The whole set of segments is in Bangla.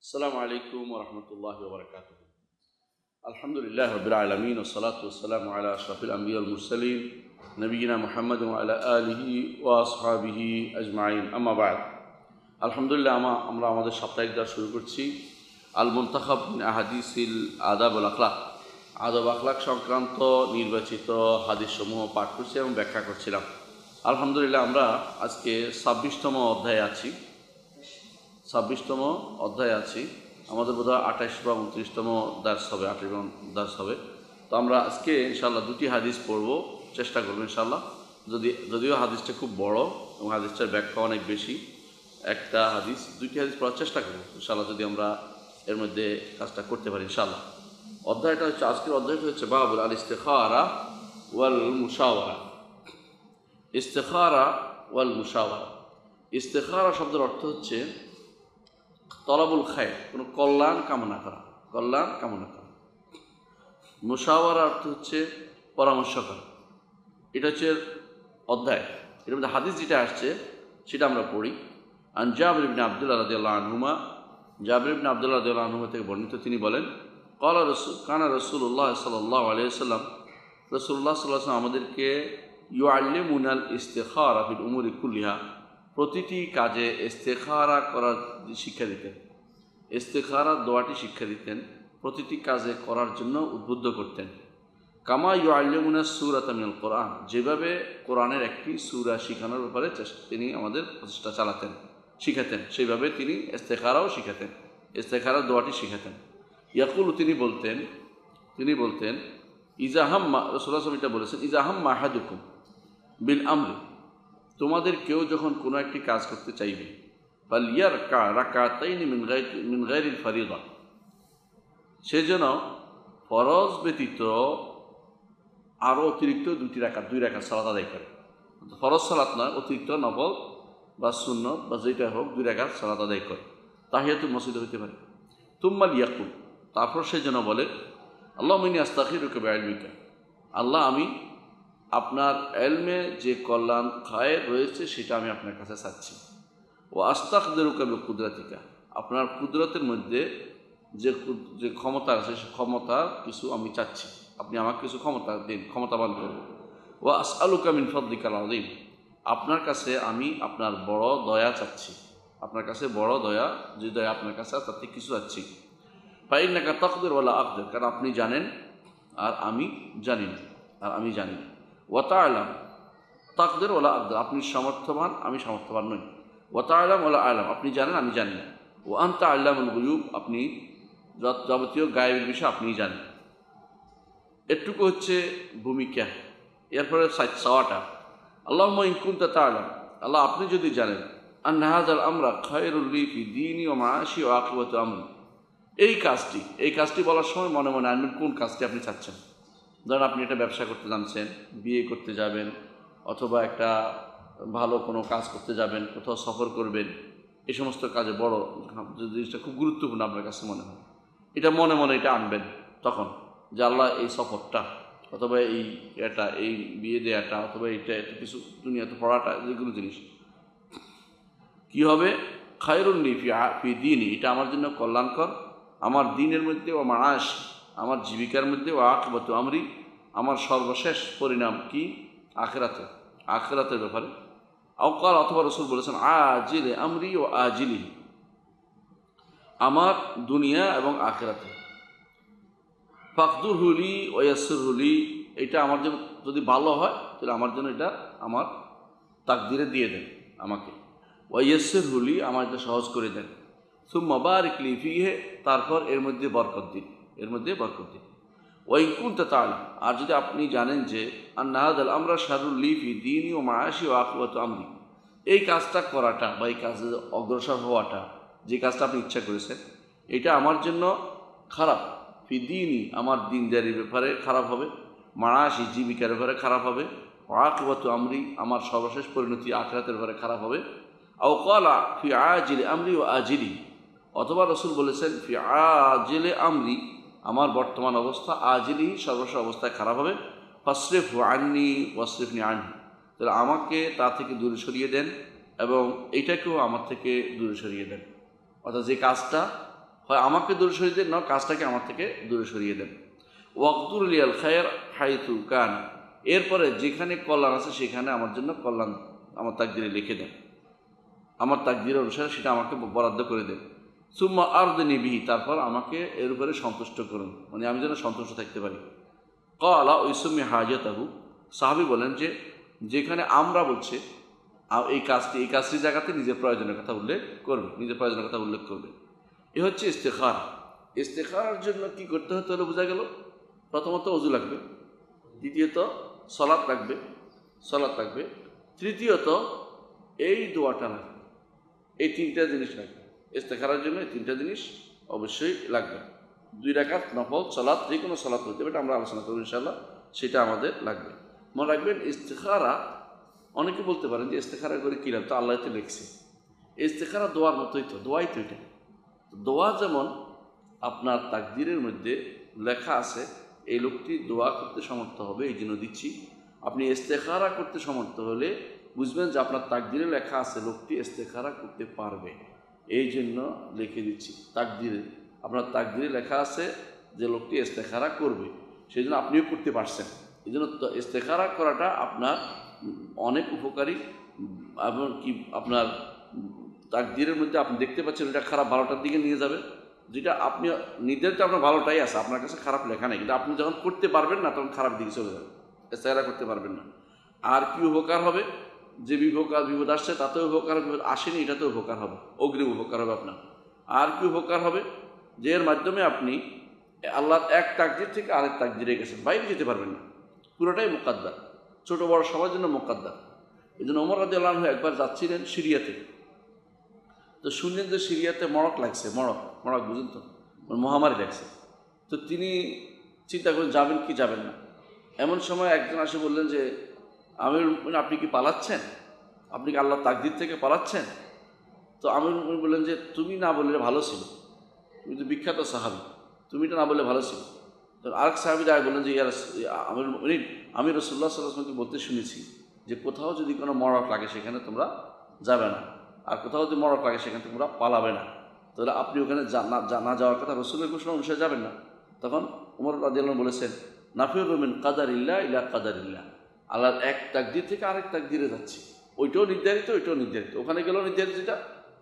আসসালামু আলাইকুম ওয়া রাহমাতুল্লাহি ওয়া বারাকাতুহু। আলহামদুলিল্লাহি রাব্বিল আলামিন ওয়া সলাতু ওয়াসসালামু আলা আশরাফিল আমবিয়া ওয়াল মুরসালিন নবিয়িনা মুহাম্মাদ ওয়া আলা আলিহি ওয়া আসহাবিহি আজমাইন। আম্মা বা'দ। আলহামদুলিল্লাহ, আমরা আমাদের সাপ্তাহিক দর্স শুরু করছি। আল মুনতাখাব মিন আহাদিসিল আদাব ওয়াল আখলাক, আদব আখলাক সংক্রান্ত নির্বাচিত হাদিসসমূহ পাঠ করছি এবং ব্যাখ্যা করছিলাম। আলহামদুলিল্লাহ, আমরা আজকে 26তম অধ্যায়ে আছি। 26তম অধ্যায়ে আছি। আমাদের বোধহয় 28 বা 29তম দার্স হবে, 28 দার্স হবে। তো আমরা আজকে ইনশাআল্লাহ দুটি হাদিস পড়ব, চেষ্টা করবো ইনশাআল্লাহ। যদিও হাদিসটা খুব বড় এবং হাদিসটার ব্যাখ্যা অনেক বেশি, একটা হাদিস দুইটি হাদিস পড়ার চেষ্টা করবো ইনশাআল্লাহ, যদি আমরা এর মধ্যে কাজটা করতে পারি ইনশাআল্লাহ। অধ্যায়টা হচ্ছে, আজকের অধ্যায়টা হচ্ছে বাবুল আল ইস্তেখারা ওয়াল মুশাওয়ারা। ইস্তেখারা ওয়াল মুশাওয়ারা। ইস্তেখারা শব্দের অর্থ হচ্ছে তলাবুল খায়র, কোনো কল্যাণ কামনা করা, কল্যাণ কামনা করা। মুশাওয়ারা অর্থ হচ্ছে পরামর্শ করা। এটা হচ্ছে অধ্যায়। এর মধ্যে হাদিস যেটা আসছে সেটা আমরা পড়ি। আন জাবির ইবনে আব্দুল্লাহ রাদিয়াল্লাহু আনহুমা, জাবির ইবনে আব্দুল্লাহ রাদিয়াল্লাহু আনহু থেকে বর্ণিত, তিনি বলেন, কানা রাসূলুল্লাহ সাল্লাল্লাহু আলাইহি ওয়াসাল্লাম, রাসূলুল্লাহ সাল্লাল্লাহু আলাইহি ওয়াসাল্লাম আমাদেরকে ইউআল্লিমুনাল ইস্তিখারা ফিল উমুরি কুল্লিহা, প্রতিটি কাজে ইস্তেখারা করার শিক্ষা দিতেন। ইস্তেখারা দোয়াটি শিক্ষা দিতেন, প্রতিটি কাজে করার জন্য উদ্বুদ্ধ করতেন। কামা ইউআল্লিমুনা সূরাতা মিনাল কোরআন, যেভাবে কোরআনের একটি সূরা শেখানোর ব্যাপারে তিনি আমাদের প্রচেষ্টা চালাতেন, শিখাতেন, সেইভাবে তিনি ইস্তেখারাও শিখাতেন, ইস্তেখারা দোয়াটি শিখাতেন। ইয়াকুল, তিনি বলতেন ইজা হাম্মা, রাসূলুল্লাহ সাল্লাল্লাহু আলাইহি ওয়াসাল্লাম বলেছেন, ইজা হাম্মা আহাদুকুম বিল আমরি, তোমাদের কেউ যখন কোনো একটি কাজ করতে চাইবে, ফালইয়ারকা রাকাতাইনি মিন গায়রিল ফারিদা, সে যেন ফরজ ব্যতীত আরও অতিরিক্ত দুই রাকাত সালাত আদায় করে। ফরজ সালাত নয়, অতিরিক্ত নফল বা সুন্নত বা যেটা হোক 2 রাকাত সালাত আদায় করে। তাহিয়াতুল মসজিদ হইতে পারে। তুম্মাল ইয়াকুল, তারপর সে যেন বলে, আল্লাহুম্মা ইন্নী আস্তাগফিরুকা বিইলমিকা, আল্লাহ, আমি আপনার এলমে যে কল্যাণ খায়ের রয়েছে সেটা আমি আপনার কাছে চাচ্ছি। ও আস্তাকদিরুকা বিকুদরাতিকা, আপনার কুদরতের মধ্যে যে ক্ষমতা আছে সে ক্ষমতার কিছু আমি চাচ্ছি, আপনি আমাকে কিছু ক্ষমতা দিন, ক্ষমতাবান করুন। ও আসআলুকা মিন ফাদলিকাল আযীম, আপনার কাছে আমি আপনার বড় দয়া চাচ্ছি, আপনার কাছে বড় দয়া, যে দয়া আপনার কাছে তার থেকে কিছু চাচ্ছি। ফাইন্নাকা তাকদিরু ওয়া লা আকদির, কারণ আপনি জানেন আর আমি জানি না, ওয়া তা'লাম তাকদির ওয়া লা আকদির, আপনি সামর্থ্যবান, আমি সামর্থ্যবান নই। ওয়া তা'লাম ওয়া লা আ'লাম, আপনি জানেন, আমি জানি না। ওয়া আনতা আ'লামুল গুয়ুব, আপনি যাবতীয় গায়েবের বিষয় আপনিই জানেন। এটুকু হচ্ছে ভূমিকা। এরপরে চাওয়াটা, আল্লাহুম্মা ইন কুনতা তা'লাম, আল্লাহ আপনি যদি জানেন, আন্না হাযাল আমরা খায়রুল লি ফি দীনি ওয়া মাআশি ওয়া আকিবাতি আমরি, এই কাজটি বলার সময় মনে মনে আনবেন কোন কাজটি আপনি চাচ্ছেন। ধরেন আপনি একটা ব্যবসা করতে জানছেন, বিয়ে করতে যাবেন, অথবা একটা ভালো কোনো কাজ করতে যাবেন, কোথাও সফর করবেন, এই সমস্ত কাজে বড় যে জিনিসটা খুব গুরুত্বপূর্ণ আপনার কাছে মনে হয়, এটা মনে মনে এটা আনবেন তখন, যে আল্লাহ এই সফরটা, অথবা এই বিয়ে দেওয়াটা, অথবা এইটা এত কিছু দুনিয়াতে পড়াটা, যেগুলো জিনিস কী হবে, খায়রুল লি ফি দীনি, এটা আমার জন্য কল্যাণকর, আমার দিনের মধ্যে, ও মাআশ, আমার জীবিকার মধ্যে, ও আকিবাতু আমরি, আমার সর্বশেষ পরিণাম কি, আখিরাতের ব্যাপারে। আওকাল, অথবা রাসূল বলেছেন, আজিলে আমরি ও আজিলি, আমার দুনিয়া এবং আখিরাতে। ফাকদুর হুলি ও ইয়াসসির হুলি, এটা আমার জন্য যদি ভালো হয় তাহলে আমার জন্য এটা আমার তাকদিরে দিয়ে দেন আমাকে। ওয়া ইয়াসসির হুলি, আমার এটা সহজ করে দেন। সুম্মা বারিক লি ফিহি, তারপর এর মধ্যে বরকত দিন। ওয়া ইন কুনতা তা'লাম, আর যদি আপনি জানেন যে আন্না হাযাল আমরা শাররুল লি ফি দীনি ওয়া মাআশি ওয়া আকিবাতি আমরি, এই কাজটা করাটা বা এই কাজে অগ্রসর হওয়াটা, যে কাজটা আপনি ইচ্ছা করেছেন, এটা আমার জন্য খারাপ। ফি দীনি, আমার দিনদারির ব্যাপারে খারাপ হবে, মাআশি, জীবিকার ব্যাপারে খারাপ হবে, ওয়া আকিবাতি আমরি, আমার সর্বশেষ পরিণতি আখিরাতের ব্যাপারে খারাপ হবে। আও ক্বালা ফি আজিলি আমরি ওয়া আজিলি, অথবা রাসূল বলেছেন ফি আজিলি আমরি, আমার বর্তমান অবস্থা, আজিলি, সর্বশেষ অবস্থায় খারাপ হবে। ফাসরিফহু আন্নি ওয়াসরিফনি আনহু, তাহলে আমাকে তা থেকে দূরে সরিয়ে দেন এবং এইটাকেও আমার থেকে দূরে সরিয়ে দেন। অর্থাৎ যে কাজটা হয় আমাকে দূরে সরিয়ে দেন, না কাজটাকে আমার থেকে দূরে সরিয়ে দেন। ওয়াকদুর লিয়াল খায়ের হাইতু কান, এরপরে যেখানে কল্যাণ আছে সেখানে আমার জন্য কল্যাণ আমার তাকদিরে লিখে দেন, আমার তাকদির অনুসারে সেটা আমাকে বরাদ্দ করে দেন। সুম্মা আরদিনী বিহি, তারপর আমাকে এর উপরে সন্তুষ্ট করুন, মানে আমি যেন সন্তুষ্ট থাকতে পারি। ক্বালা ওয়াইসুম্মি হাজাতাহু, সাহাবী বলেন যে যেখানে আমরা বলছে এই কাজটির জায়গাতে নিজের প্রয়োজনের কথা উল্লেখ করবে, নিজের প্রয়োজনের কথা উল্লেখ করবে। এ হচ্ছে ইস্তেখার। ইস্তেখারার জন্য কি করতে হতে হলে বোঝা গেল, প্রথমত ওযু লাগবে, দ্বিতীয়ত সালাত লাগবে, তৃতীয়ত এই দোয়াটা লাগবে। এই তিনটা জিনিস লাগবে ইস্তেখারার জন্য, এই তিনটা জিনিস অবশ্যই লাগবে। 2 রাকাত নফল সালাত, যে কোনো সালাত হতে পারে, আমরা আলোচনা করব ইনশাআল্লাহ, সেটা আমাদের লাগবে। মনে রাখবেন ইস্তেখারা, অনেকে বলতে পারেন যে ইস্তেখারা করে কী লাভ, তো আল্লাহ তো লিখছে। ইস্তেখারা দোয়ার মতোই তো, দোয়াই তো এটা। দোয়া যেমন আপনার তাকদিরের মধ্যে লেখা আছে এই লোকটি দোয়া করতে সমর্থ হবে, এই জন্য দিচ্ছি। আপনি ইস্তেখারা করতে সমর্থ হলে বুঝবেন যে আপনার তাকদিরে লেখা আছে লোকটি ইস্তেখারা করতে পারবে, এই জন্য লিখে দিচ্ছি। তাকদিরে, আপনার তাকদিরে লেখা আছে যে লোকটি ইস্তেখারা করবে, সেই জন্য আপনিও করতে পারছেন। এই জন্য ইস্তেখারা করাটা আপনার অনেক উপকারী। এমনকি আপনার তাকদিরের মধ্যে আপনি দেখতে পাচ্ছেন এটা খারাপ, ভালোটার দিকে নিয়ে যাবে। যেটা আপনি নির্ধারিত আপনার ভালোটাই আছে, আপনার কাছে খারাপ লেখা নেই, কিন্তু আপনি যখন করতে পারবেন না তখন খারাপ দিকে চলে যাবে, ইস্তেখারা করতে পারবেন না। আর কি উপকার হবে, যে বিপদ আসছে তাতেও উপকার, বিপদ আসেনি এটাতেও উপকার হবে, অগ্রিম উপকার হবে আপনার। আর কি উপকার হবে, যে এর মাধ্যমে আপনি আল্লাহর এক তাকদির থেকে আরেক তাকদিরে গেছেন, বাইরে যেতে পারবেন না, পুরোটাই মুকাদ্দার, ছোট বড় সবার জন্য মুকাদ্দার। এই জন্য ওমর রাদিয়াল্লাহু আনহু একবার যাচ্ছিলেন সিরিয়াতে, তো শুনলেন যে সিরিয়াতে মড়ক লাগছে, মড়ক বুঝেন তো, মহামারী লাগছে। তো তিনি চিন্তা করেন যাবেন কি যাবেন না। এমন সময় একজন আসে বললেন যে আপনি কি পালাচ্ছেন, আপনি কি আল্লাহর তাকদির থেকে পালাচ্ছেন? তো আমির বললেন যে তুমি না বললে ভালো ছিল, তুমি তো বিখ্যাত সাহাবী, তুমি এটা না বললে ভালো ছিল। তো আরেক সাহাবী আগে বললেন যে আমি রাসূলুল্লাহ সাল্লাল্লাহু আলাইহি ওয়াসাল্লামকে বলতে শুনেছি যে কোথাও যদি কোনো মড়ক লাগে সেখানে তোমরা যাবে না, আর কোথাও যদি মড়ক লাগে সেখানে তোমরা পালাবে না, তাহলে আপনি ওখানে না যাওয়ার কথা রসুলের ঘোষণা অনুসারে যাবেন না। তখন ওমর রাদিয়াল্লাহু আনহু বলেছেন নাফিরু মিন কাদারিল্লাহ ইলা কাদারিল্লাহ, আল্লাহর এক তাকদির থেকে আরেক তাকদিরে যাচ্ছি, ওইটাও নির্ধারিত, ওইটাও নির্ধারিত, ওখানে গেলেও নির্ধারিত, যেটা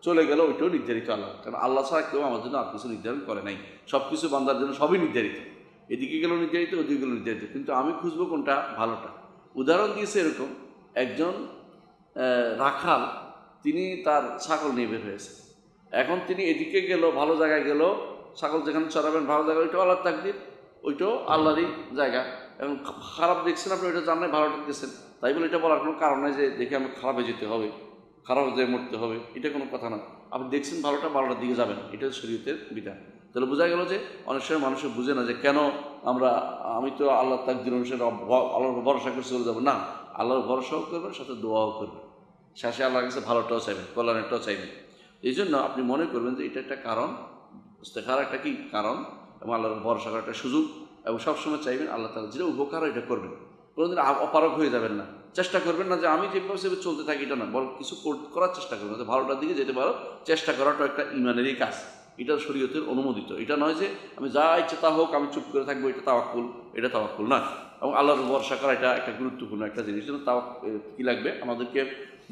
চলে গেল ওইটাও নির্ধারিত আল্লাহ। কারণ আল্লাহ ছাড়া কেউ আমার জন্য আর কিছু নির্ধারণ করে নাই, সব কিছু বান্দার জন্য সবই নির্ধারিত, এদিকে গেলেও নির্ধারিত, ওদিকে গেলেও নির্ধারিত, কিন্তু আমি খুঁজবো কোনটা ভালোটা। উদাহরণ দিয়েছে এরকম, একজন রাখাল, তিনি তার ছাগল নিয়ে বের হয়েছে, এখন তিনি এদিকে গেল, ভালো জায়গায় গেল, ছাগল যেখানে চড়াবেন ভালো জায়গা, ওইটাও আল্লাহর তাকদির, ওইটাও আল্লাহরই জায়গা। এখন খারাপ দেখছেন আপনি, ওইটা জানেন ভালোটা দেখছেন, তাই বলে এটা বলার কোনো কারণ নাই যে দেখে আমি খারাপে যেতে হবে, খারাপ হয়ে মরতে হবে, এটা কোনো কথা না। আপনি দেখছেন ভালোটার দিকে যাবেন, এটা শরীয়তের বিধান। তাহলে বোঝা গেল যে অনেক সময় মানুষ বুঝে না যে কেন আমি তো আল্লাহর তাকদির অনুসারে আল্লাহর ভরসা করে চলে যাবো না, আল্লাহর ভরসাও করবেন, সাথে দোয়াও করবেন, শেষে আল্লাহর কাছে ভালোটাও চাইবেন, কল্যাণেরটাও চাইবেন। এই জন্য আপনি মনে করবেন যে এটা একটা কারণ, ইস্তেখারা একটা কি কারণ, এবং আল্লাহর ভরসা করার একটা সুযোগ, এবং সবসময় চাইবেন আল্লাহ তাআলা যেটা উপকার এটা করবেন, কোনোদিন অপারগ হয়ে যাবেন না। চেষ্টা করবেন না যে আমি যেভাবে চলতে থাকি এটা না, বরং কিছু করার চেষ্টা করবেন, যে ভালোটার দিকে যেতে পারো, চেষ্টা করাটা একটা ইমানেরই কাজ, এটা শরীয়তের অনুমোদিত। এটা নয় যে আমি যা ইচ্ছে তা হোক আমি চুপ করে থাকবো, এটা তাওয়াক্কুল না। এবং আল্লাহর ভরসা করা এটা একটা গুরুত্বপূর্ণ একটা জিনিস। জন্য কী লাগবে, আমাদেরকে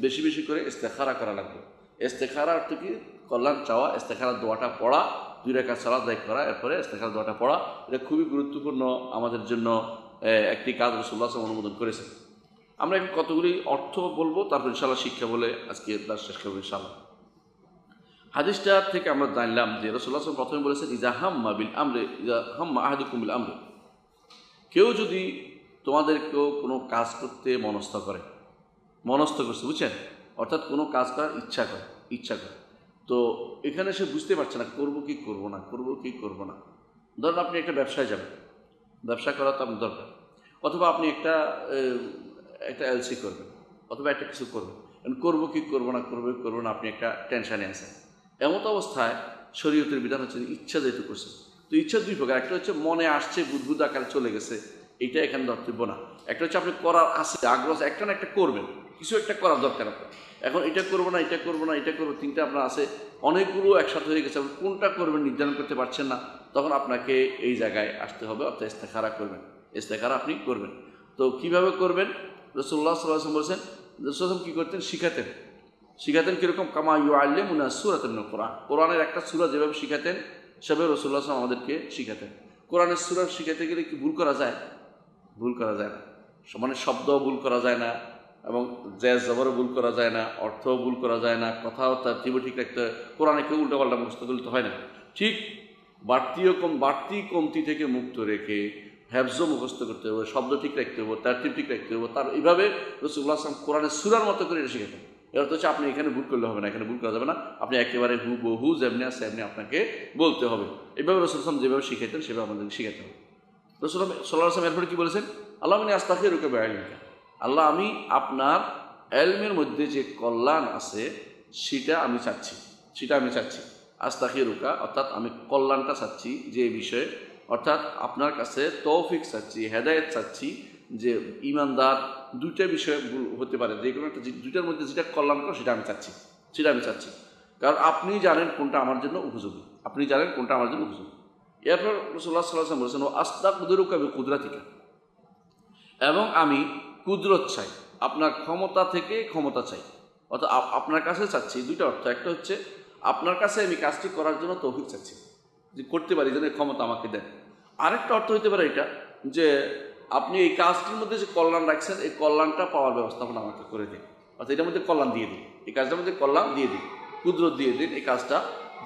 বেশি বেশি করে ইস্তেখারা করা লাগবে। ইস্তেখারা অর্থ কি, কল্যাণ চাওয়া। ইস্তেখারার দোয়াটা পড়া, 2 রাকাত সালাত আদায় করা, এরপরে ইস্তেখারার দোয়াটা পড়া, এটা খুবই গুরুত্বপূর্ণ আমাদের জন্য একটি কাজ রাসূলুল্লাহ সাল্লাল্লাহু আলাইহি ওয়াসাল্লাম অনুমোদন করেছেন। আমরা এখন কতগুলি অর্থ বলবো, তারপর ইনশাআল্লাহ শিক্ষা বলে আজকে ক্লাস শেষ করবো ইনশাআল্লাহ। হাদিসটা থেকে আমরা জানলাম যে রাসূলুল্লাহ সাল্লাল্লাহু আলাইহি ওয়াসাল্লাম প্রথমে বলেছেন ইজা হাম্মা আহাদুকুম বিল আমরি, কেউ যদি তোমাদেরকেও কোনো কাজ করতে মনস্থ করছে, বুঝছেন, অর্থাৎ কোনো কাজ করার ইচ্ছা করে, তো এখানে সে বুঝতে পারছে না করবো কি করবো না। ধরুন আপনি একটা ব্যবসায় যাবেন, ব্যবসা করা তো আপনার দরকার, অথবা আপনি একটা এলসি করবেন, অথবা একটা কিছু করবেন, করবো কি করবো না, আপনি একটা টেনশানে আছেন। এমত অবস্থায় শরীয়তের বিধান হচ্ছে ইচ্ছা যেহেতু করছে, তো ইচ্ছা 2 প্রকার, একটা হচ্ছে মনে আসছে বুদবুদ আকারে চলে গেছে, এইটা এখানে ধর্তব্য না। একটা হচ্ছে আপনি করার আছে আগ্রহ, একটা না একটা করবেন, কিছু একটা করার দরকার আপনার। এখন এটা করবো না, এটা করবো না, এটা করবো, তিনটা আপনার আছে, অনেকগুলো একসাথে হয়ে গেছে, আপনি কোনটা করবেন নির্ধারণ করতে পারছেন না, তখন আপনাকে এই জায়গায় আসতে হবে, অর্থাৎ ইস্তেখারা করবেন। ইস্তেখারা আপনি করবেন। তো কিভাবে করবেন? রাসূলুল্লাহ সাল্লাল্লাহু আলাইহি ওয়াসাল্লাম বলেছেন, রাসূল কী করতেন? শিখাতেন কীরকম? কামা ইউআল্লিমুনা সূরাতান মিনাল কোরআন, কোরআনের একটা সূরা যেভাবে শিখাতেন সেভাবে রাসূলুল্লাহ সাল্লাল্লাহু আলাইহি ওয়াসাল্লাম আমাদেরকে শিখাতেন। কোরআনের সূরা শিখাতে গেলে কি ভুল করা যায়? ভুল করা যায় না, মানে শব্দও ভুল করা যায় না, এবং জ্যাজ জবরও ভুল করা যায় না, অর্থও ভুল করা যায় না, কথাও তার তীব্র ঠিক রাখতে হয়। কোরআনে কেউ উল্টাপাল্টা মুখস্থ করলে তো হয় না। ঠিক বাড়তি কমতি থেকে মুক্ত রেখে হ্যাফজও মুখস্থ করতে হবে, শব্দ ঠিক রাখতে হবে, তারতিব ঠিক রাখতে হবে। তার এইভাবে রাসূলুল্লাহ সাল্লাল্লাহু আলাইহি ওয়াসাল্লাম কোরআনের সূরার মতো করে এটা শিখাতেন। এর অর্থ হচ্ছে আপনি এখানে ভুল করলে হবে না, এখানে ভুল করা যাবে না, আপনি একেবারে হুবহু যেমনি আছে এমনি আপনাকে বলতে হবে। এইভাবে রাসূল সাল্লাল্লাহু আলাইহি ওয়াসাল্লাম যেভাবে শিখাতেন সেভাবে আমাদেরকে শিখাতে হবে। রাসূলুল্লাহ সাল্লাল্লাহু আলাইহি ওয়াসাল্লাম এরপরে কি বলেছেন? আল্লাহুম্মা আস্তাগফিরুকা বিইলমিকা, আল্লাহ আমি আপনার ইলমের মধ্যে যে কল্যাণ আছে সেটা আমি চাচ্ছি। আস্তাগফিরুকা অর্থাৎ আমি কল্যাণটা চাচ্ছি, যে বিষয়ে অর্থাৎ আপনার কাছে তৌফিক চাচ্ছি, হেদায়েত চাচ্ছি, যে ইমানদার দুইটা বিষয় হতে পারে, যে কোনো একটা দুইটার মধ্যে যেটা কল্যাণকর সেটা আমি চাচ্ছি। কারণ আপনি জানেন কোনটা আমার জন্য উপযোগী। এরপর রাসূলুল্লাহ সাল্লাল্লাহু আলাইহি ওয়াসাল্লাম বলেছেন, ও আস্তাগফিরুকা বিকুদরাতিকা, এবং আমি কুদরত চাই, আপনার ক্ষমতা থেকে ক্ষমতা চাই, অর্থাৎ আপনার কাছে চাচ্ছি। দুইটা অর্থ, একটা হচ্ছে আপনার কাছে আমি কাজটি করার জন্য তৌফিক চাচ্ছি, যে করতে পারি, যেন ক্ষমতা আমাকে দেন। আরেকটা অর্থ হতে পারে এটা, যে আপনি এই কাজটির মধ্যে যে কল্যাণ রাখছেন, এই কল্যাণটা পাওয়ার ব্যবস্থাপনা আমাকে করে দিন, অর্থাৎ এটার মধ্যে কল্যাণ দিয়ে দিন, এই কাজটার মধ্যে কল্যাণ দিয়ে দিন, কুদরত দিয়ে দিন, এই কাজটা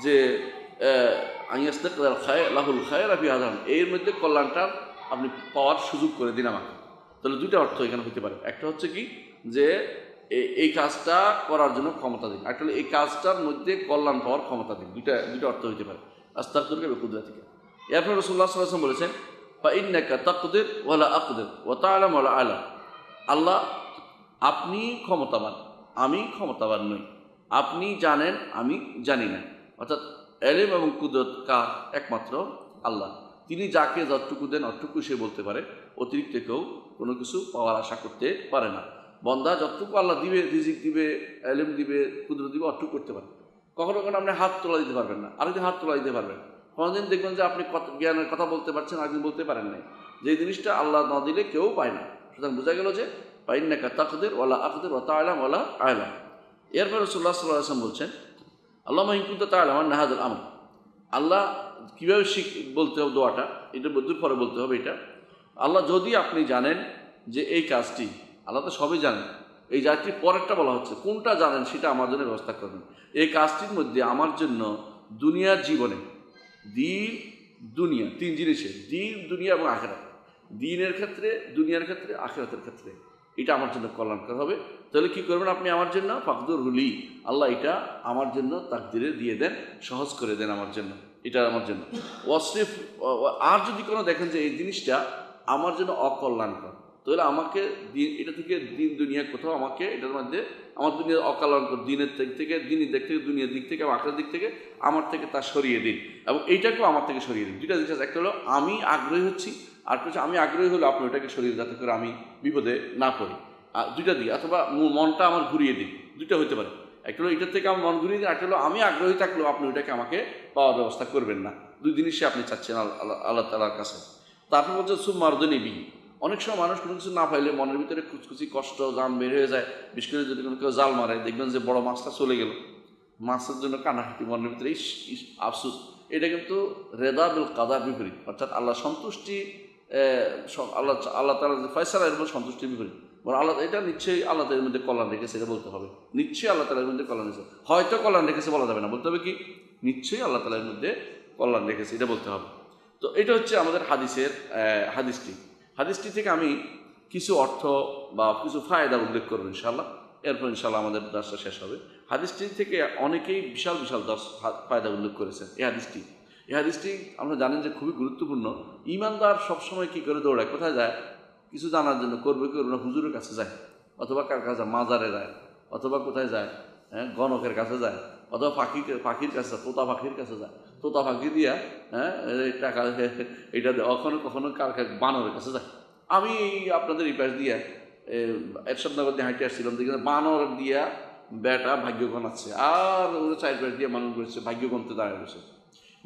যে লাহুল খায়রা ফি হাযা, এর মধ্যে কল্যাণটা আপনি পাওয়ার সুযোগ করে দিন আমাকে। তাহলে দুইটা অর্থ এখানে হতে পারে। একটা হচ্ছে কি, যে এই কাজটা করার জন্য ক্ষমতা দিন, একটা হলো এই কাজটার মধ্যে কল্যাণ পাওয়ার ক্ষমতা দিন। দুইটা অর্থ হতে পারে আস্তাগফিরুকা বিকুদরাতিকা। এরপর রাসূলুল্লাহ সাল্লাল্লাহু আলাইহি ওয়াসাল্লাম বলেছেন, ফাইন্নাকা তাকদির ওয়ালা আকদির ওয়া তা'লাম ওয়ালা আ'লাম, আল্লাহ আপনি ক্ষমতাবান, আমি ক্ষমতাবান নই, আপনি জানেন, আমি জানি না। অর্থাৎ ইলম এবং কুদরত কার? একমাত্র আল্লাহ। তিনি যাকে যতটুকু দেন অতটুকু সে বলতে পারে, অতিরিক্ত কেউ কোনো কিছু পাওয়ার আশা করতে পারে না। বন্দা যতটুকু আল্লাহ দিবে, রিজিক দিবে, ইলম দিবে, কুদরত দিবে, অতটুকু করতে পারে। কখনো আপনি হাত তোলা দিতে পারবেন না, আরেকদিন হাত তোলা দিতে পারবেন। কোনোদিন দেখবেন যে আপনি জ্ঞানের কথা বলতে পারছেন, আরেকদিন বলতে পারেন নাই। যে জিনিসটা আল্লাহ না দিলে কেউ পায় না। সুতরাং বোঝা গেল যে ফাইন্নাকা তাকদির ওয়ালা আকদির ওয়া তা'লাম ওয়ালা আ'লাম। এরপর রাসূলুল্লাহ সাল্লাল্লাহু আলাইহি ওয়াসাল্লাম বলছেন, আল্লাহুম্মা ইন কুনতা তা'লামু আন্না হাযাল আমর, আল্লাহ কীভাবে বলতে হবে দোয়াটা, এটা বুদ্ধুর পরে বলতে হবে। এটা আল্লাহ যদি আপনি জানেন যে এই কাজটি, আল্লাহ তো সবই জানেন, এই জাতির পরেরটা বলা হচ্ছে, কোনটা জানেন সেটা আমার জন্য ব্যবস্থা করবেন। এই কাজটির মধ্যে আমার জন্য দুনিয়ার জীবনে দুনিয়া, তিন জিনিসে দুনিয়া এবং আখিরাত, দ্বীনের ক্ষেত্রে, দুনিয়ার ক্ষেত্রে, আখিরাতের ক্ষেত্রে, এটা আমার জন্য কল্যাণকর হবে। তাহলে কি করবেন আপনি আমার জন্য? ফাকদুর হুলি, আল্লাহ এটা আমার জন্য তাকদিরে দিয়ে দেন, সহজ করে দেন আমার জন্য, এটা আমার জন্য। ওয়াসরিফ, আর যদি কোনো দেখেন যে এই জিনিসটা আমার জন্য অকল্যাণকর, তাহলে আমাকে এটা থেকে দুনিয়া কোথাও আমাকে এটার মধ্যে, আমার দুনিয়া অকল্যাণকর, দিনের থেকে দিনের দিক থেকে, দুনিয়ার দিক থেকে, আখেরাতের দিক থেকে আমার থেকে তা সরিয়ে দিন, এবং এইটাকেও আমার থেকে সরিয়ে দিন। দুইটা জিনিস, একটা হলো আমি আগ্রহী হচ্ছি, আর কিছু আমি আগ্রহী হলে আপনি ওইটাকে সরিয়ে, যাতে করে আমি বিপদে না পড়ি। আর দুইটা দিই, অথবা মনটা আমার ঘুরিয়ে দিই, দুইটা হতে পারে। একটা হলো এটার থেকে আমার মন ঘুরিয়ে দিন, একটা হলো আমি আগ্রহী থাকলেও আপনি ওইটাকে আমাকে পাওয়ার ব্যবস্থা করবেন না। দুই জিনিসই আপনি চাচ্ছেন আল্লাহ তাআলার কাছে। তারপর বলছে সুমারদনী বিহি, অনেক সময় মানুষ কোনো কিছু না পাইলে মনের ভিতরে কুচকুচি কষ্ট জাম বের হয়ে যায়। বিশেষ করে যদি কোনো কেউ জাল মারে, দেখবেন যে বড় মাছটা চলে গেল, মাছের জন্য কান্নাকাটি মনের ভিতরে, আফসুস। এটা কিন্তু রেদা বিল কাদার বিপরীত, অর্থাৎ আল্লাহ সন্তুষ্টি, আল্লাহ তাআলার যে ফয়সালা, এর মধ্যে সন্তুষ্টির বিপরীত। বরং আল্লাহ এটা নিশ্চয়ই আল্লাহ তাআলার মধ্যে কল্যাণ রেখেছে, এটা বলতে হবে। নিশ্চয়ই আল্লাহ তাআলার মধ্যে কল্যাণ রেখেছে, হয়তো কল্যাণ রেখেছে বলা যাবে না, বলতে হবে কি নিশ্চয়ই আল্লাহ তাআলার মধ্যে কল্যাণ রেখেছে, এটা বলতে হবে। তো এটা হচ্ছে আমাদের হাদিসটি থেকে আমি কিছু অর্থ বা কিছু ফায়দা উল্লেখ করবো ইনশাআল্লাহ। এরপর ইনশাআল্লাহ আমাদের দর্শটা শেষ হবে। হাদিসটি থেকে অনেকেই বিশাল ফায়দা উল্লেখ করেছেন। এই হাদিসটি আমরা জানেন যে খুবই গুরুত্বপূর্ণ। ঈমানদার সবসময় কী করে দৌড়ায়, কোথায় যায় কিছু জানার জন্য, করবে না, হুজুরের কাছে যায়, অথবা কার কাছে, মাজারে যায়, অথবা কোথায় যায়, গণকের কাছে যায়, অথবা পাখির কাছে, তোতা পাখির কাছে যায়, তোতা পাখি দিয়া টাকা এটা কখনো কার বানরের কাছে যায়, আমি আপনাদের এই পাশ দিয়া এরশাদনগর দিয়ে হাঁটে আসছিলাম, দেখি বানর দিয়া বেটা ভাগ্য গণাচ্ছে, আর ওরা চার পাশ দিয়ে মানুষ করেছে ভাগ্য গণতে দাঁড়িয়ে রয়েছে,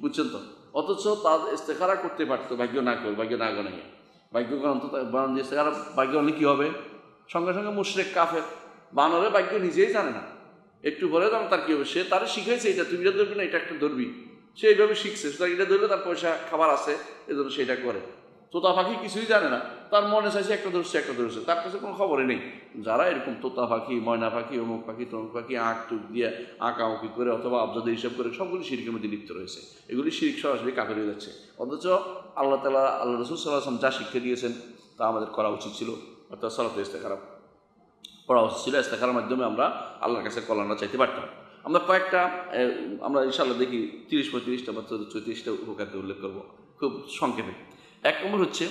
বুঝছেন তো। অথচ তার ইস্তেখারা করতে পারতো, ভাগ্য না করে, ভাগ্য না গণে, ভাগ্য গণত বানর দিয়ে ইস্তেখারা, ভাগ্য গণলে কী হবে? সঙ্গে সঙ্গে মুশরিক কাফের। বানরের ভাগ্য নিজেই জানে না, একটু পরে জানো তার কী হবে। সে তারা শিখাইছে এটা তুমি এটা ধরবি না, এটা একটা ধরবি, সে এইভাবে শিখছে, সুতরাং এটা ধরলে তার পয়সা খাবার আছে, এজন্য সেটা করে। তোতা পাখি কিছুই জানে না, তার মনে চাইছে একটা ধরছে, তার কাছে কোনো খবরই নেই। যারা এরকম তোতা পাখি, ময়না পাখি, অমুক পাখি, তমুক পাখি আঁক টুক দিয়ে আঁকাউকি করে অথবা আবজাদের হিসাব করে সবগুলি শিরকের মধ্যে লিপ্ত রয়েছে। এগুলি শিরক সরাসরি কাফের হয়ে যাচ্ছে। অথচ আল্লাহ তাআলা, আল্লাহ রাসূল সাল্লাল্লাহু আলাইহি ওয়াসাল্লাম যা শিক্ষা দিয়েছেন তা আমাদের করা উচিত ছিল, অর্থাৎ সালাতুল ইস্তেখারা পড়া উচিত ছিল। ইস্তেখারার মাধ্যমে আমরা আল্লাহর কাছে কল্যাণটা চাইতে পারতাম। আমরা কয়েকটা আমরা ইনশাআল্লাহ দেখি 30-35টা বা 34টা উপকার উল্লেখ করবো খুব সংক্ষেপে। এক নম্বর হচ্ছে,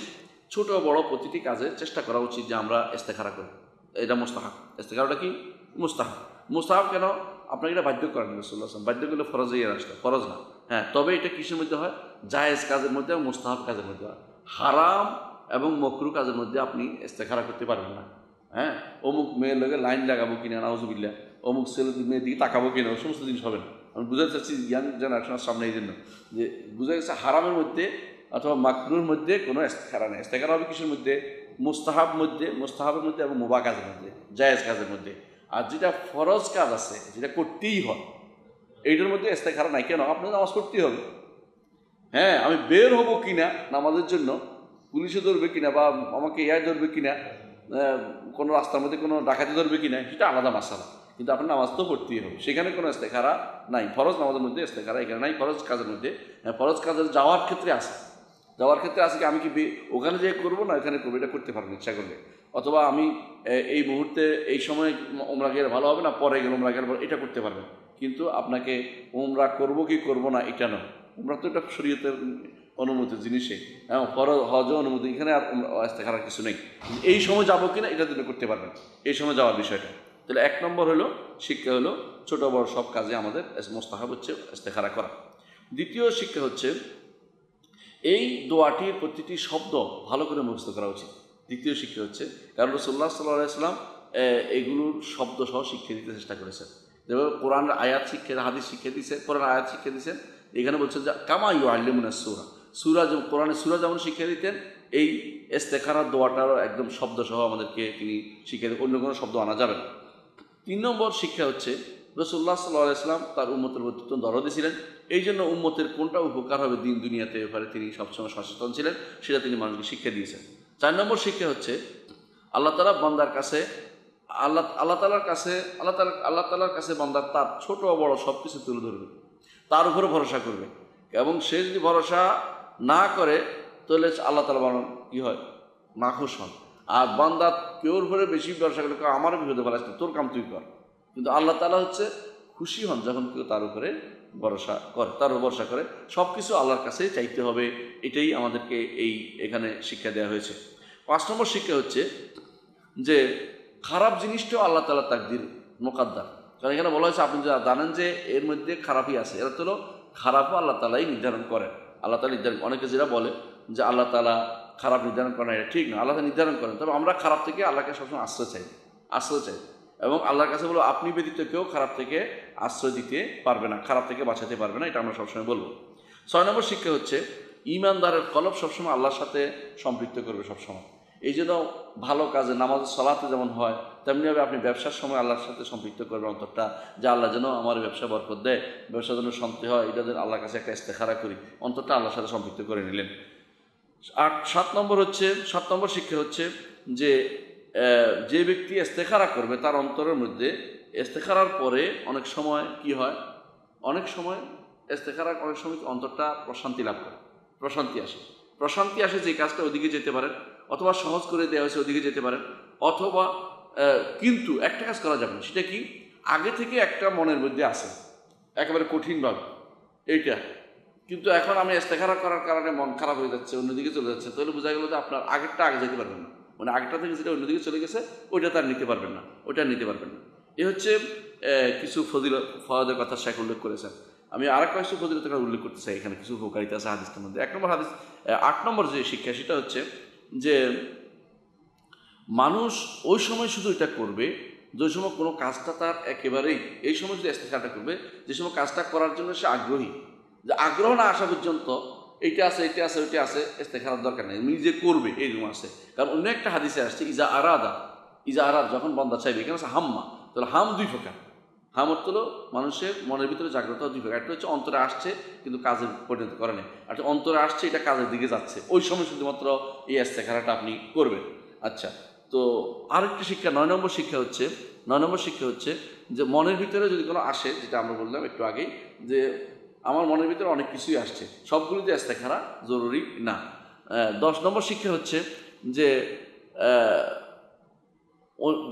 ছোট বড় প্রতিটি কাজে চেষ্টা করা উচিত যে আমরা ইস্তেখারা করি। এটা মুস্তাহাব। ইস্তেখারাটা কি? মুস্তাহাব। মুস্তাহাব কেন? আপনাকে এটা বাধ্য করেন রাসূলুল্লাহ সাল্লাল্লাহু আলাইহি ওয়াসাল্লাম, বাধ্য করলে ফরজে আসলে ফরজ না। হ্যাঁ, তবে এটা কিসের মধ্যে হয়? জায়েজ কাজের মধ্যে এবং মুস্তাহাব কাজের মধ্যে হয়। হারাম এবং মকরুহ কাজের মধ্যে আপনি ইস্তেখারা করতে পারবেন না। হ্যাঁ, অমুক মেয়ের লগে লাইন লাগাবো কিনা, নাউজুবিল্লাহ, অমুক ছেলে মেয়ের দিকে তাকাবো কিনা, ওই সমস্ত জিনিস হবে না। আমি বুঝাতে চাচ্ছি ইয়াং জেনারেশনের সামনে, এই জন্য যে বুঝা গেছে হারামের মধ্যে অথবা মাকরুর মধ্যে কোনো ইস্তেখারা নেই। ইস্তেখারা হবে কিসের মধ্যে? মুস্তাহাবের মধ্যে এবং মুবাহ কাজের মধ্যে, জায়েজ কাজের মধ্যে। আর যেটা ফরজ কাজ আছে, যেটা করতেই হয়, এইটার মধ্যে ইস্তেখারা নাই। কেন? আপনার নামাজ পড়তেই হবে। হ্যাঁ, আমি বের হবো কিনা নামাজের জন্য, পুলিশে ধরবে কিনা বা আমাকে এয়ার ধরবে কিনা, কোনো রাস্তার মধ্যে কোনো ডাকাতি ধরবে কিনা, সেটা আলাদা মাসালা, কিন্তু আপনার নামাজ তো পড়তেই হবে। সেখানে কোনো ইস্তেখারা নাই। ফরজ নামাজের মধ্যে ইস্তেখারা এখানে নাই। ফরজ কাজের মধ্যে, ফরজ কাজের যাওয়ার ক্ষেত্রে আছে কি আমি কি ওখানে যেয়ে করবো না এখানে করবো, এটা করতে পারবেন ইচ্ছা করলে। অথবা আমি এই মুহূর্তে এই সময় উমরা গেলে ভালো হবে না, পরে গেলে উমরা গেলে এটা করতে পারবেন। কিন্তু আপনাকে উমরা করবো কি করবো না এটা নয়। উমরা তো এটা শরীয়তের অনুমতির জিনিসে, হ্যাঁ, ফরজ হজ অনুমতি, এখানে আর ইস্তেখারার কিছু নেই। এই সময় যাবো কিনা এটার জন্য করতে পারবেন, এই সময় যাওয়ার বিষয়টা। তাহলে এক নম্বর হলো শিক্ষা হলো ছোট বড় সব কাজে আমাদের মুস্তাহাব হচ্ছে ইস্তেখারা করা। দ্বিতীয় শিক্ষা হচ্ছে এই দোয়াটির প্রতিটি শব্দ ভালো করে মুখস্থ করা উচিত। দ্বিতীয় শিক্ষা হচ্ছে, কারণ রাসূলুল্লাহ সাল্লাল্লাহু আলাইহি ওয়াসাল্লাম এগুলোর শব্দ সহ শিক্ষা দিতে চেষ্টা করেছেন। যেভাবে কোরআনের আয়াত শিক্ষা, হাদিস শিক্ষা দিয়েছেন, কোরআন আয়াত শিক্ষা দিয়েছেন, এখানে বলছেন যে কামা ইউআল্লিমুনাস সূরা, সূরা যেমন কোরআনের সূরা যেমন শিক্ষা দিতেন, এই ইস্তেখারার দোয়াটারও একদম শব্দ সহ আমাদেরকে তিনি শিক্ষা দিতেন, অন্য কোনো শব্দ আনা যাবে না। 3 নম্বর শিক্ষা হচ্ছে, রাসূলুল্লাহ সাল্লাল্লাহু আলাইহি ওয়াসাল্লাম তার উম্মতের প্রতি অত্যন্ত দরদি ছিলেন। এই জন্য উম্মতের কোনটা উপকার হবে দিন দুনিয়াতে ব্যাপারে তিনি সবসময় সচেতন ছিলেন, সেটা তিনি মানুষকে শিক্ষা দিয়েছেন। 4 নম্বর শিক্ষা হচ্ছে, আল্লাহ তাআলা বান্দার কাছে আল্লাহ তাআলার কাছে বান্দার তার ছোট বড় সব কিছু তুলে ধরবে, তার উপরে ভরসা করবে। এবং সে যদি ভরসা না করে তাহলে আল্লাহ তাআলা কী হয়? নাখুশ হন। আর বান্দা কেউর উপরে বেশি ভরসা করলে আমারও বিপদে ফেলাস, তোর কাম তুই কর। কিন্তু আল্লাহ তাআলা হচ্ছে খুশি হন যখন কেউ তার উপরে ভরসা করে, তার উপর ভরসা করে। সব কিছু আল্লাহর কাছে চাইতে হবে, এটাই আমাদেরকে এখানে শিক্ষা দেওয়া হয়েছে। 5 নম্বর শিক্ষা হচ্ছে যে খারাপ জিনিসটাও আল্লাহ তাআলার তাকদির, মুকাদ্দার। কারণ এখানে বলা হয়েছে আপনি যারা জানেন যে এর মধ্যে খারাপই আছে, এরা তো খারাপও আল্লাহ তাআলাই নির্ধারণ করেন। আল্লাহ তাআলা নির্ধারণ, অনেকে যেটা বলে যে আল্লাহ তাআলা খারাপ নির্ধারণ করেন, এটা ঠিক না, আল্লাহ নির্ধারণ করেন। তবে আমরা খারাপ থেকে আল্লাহকে সবসময় আশ্রয় চাই এবং আল্লাহর কাছে বলবো আপনি ব্যতীত কেউ খারাপ থেকে আশ্রয় দিতে পারবে না, খারাপ থেকে বাঁচাতে পারবে না, এটা আমরা সবসময় বলবো। 6 নম্বর শিক্ষা হচ্ছে ঈমানদারের কলব সবসময় আল্লাহর সাথে সম্পৃক্ত করবে সবসময়। এই জন্য ভালো কাজে, নামাজ সালাতে যেমন হয়, তেমনিভাবে আপনি ব্যবসার সময় আল্লাহর সাথে সম্পৃক্ত করবেন অন্তরটা, যে আল্লাহ যেন আমার ব্যবসা বরকত দেয়, ব্যবসা যেন শান্তি হয়, এটা যেন আল্লাহর কাছে একটা ইস্তেখারা করি, অন্তরটা আল্লাহর সাথে সম্পৃক্ত করে নিলেন। 7 নম্বর শিক্ষা হচ্ছে যে ব্যক্তি ইস্তেখারা করবে তার অন্তরের মধ্যে ইস্তেখারার পরে অনেক সময় কি হয়, অনেক সময় অন্তরটা প্রশান্তি লাভ করে, প্রশান্তি আসে যে কাজটা ওদিকে যেতে পারেন, অথবা সহজ করে দেওয়া হয়েছে ওদিকে যেতে পারেন, অথবা কিন্তু একটা কাজ করা যাবে না, সেটা কি আগে থেকে একটা মনের মধ্যে আছে একেবারে কঠিনভাবে এইটা, কিন্তু এখন আমি ইস্তেখারা করার কারণে মন খারাপ হয়ে যাচ্ছে, অন্যদিকে চলে যাচ্ছে, তাহলে বোঝা গেল যে আপনার আগেরটা আগে যেতে পারবেন না, মানে আগেরটা থেকে যেটা অন্যদিকে চলে গেছে ওইটা তার নিতে পারবেন না, এ হচ্ছে কিছু ফজিলতের কথা শেখ উল্লেখ করেছেন। আমি আরেক কিছু ফজিলতের কথা উল্লেখ করতে চাই, এখানে কিছু উপকারিতা আছে হাদিসের মধ্যে। 1 নম্বর হাদিস, 8 নম্বর যে শিক্ষা সেটা হচ্ছে যে মানুষ ওই সময় শুধু এটা করবে যে সময় কোনো কাজটা তার একেবারেই, এই সময় শুধু ইস্তেখারাটা করবে যে সময় কাজটা করার জন্য সে আগ্রহী, যে আগ্রহ না আসা পর্যন্ত এইটা আছে এটা আছে ওইটা আছে ইস্তেখারার দরকার নেই, নিজে করবে এইরকম আছে। কারণ অন্য একটা হাদিসে আসছে ইজা আরাদ যখন বন্দা চাইবে, এখানে আছে হাম্মা। তাহলে হাম দুই প্রকার, হাম অর্থ হলো মানুষের মনের ভিতরে জাগ্রত দুই প্রকার। একটা হচ্ছে অন্তরে আসছে কিন্তু কাজের পরিণত করে নেই, আর অন্তরে আসছে এটা কাজের দিকে যাচ্ছে, ওই সময় শুধুমাত্র এই ইস্তেখারাটা আপনি করবেন। আচ্ছা, তো আরেকটি শিক্ষা 9 নম্বর শিক্ষা হচ্ছে যে মনের ভিতরে যদি কোনো আসে, যেটা আমরা বললাম একটু আগেই, যে আমার মনের ভিতরে অনেক কিছুই আসছে, সবগুলোতে ইস্তেখারা জরুরি না। 10 নম্বর শিক্ষা হচ্ছে যে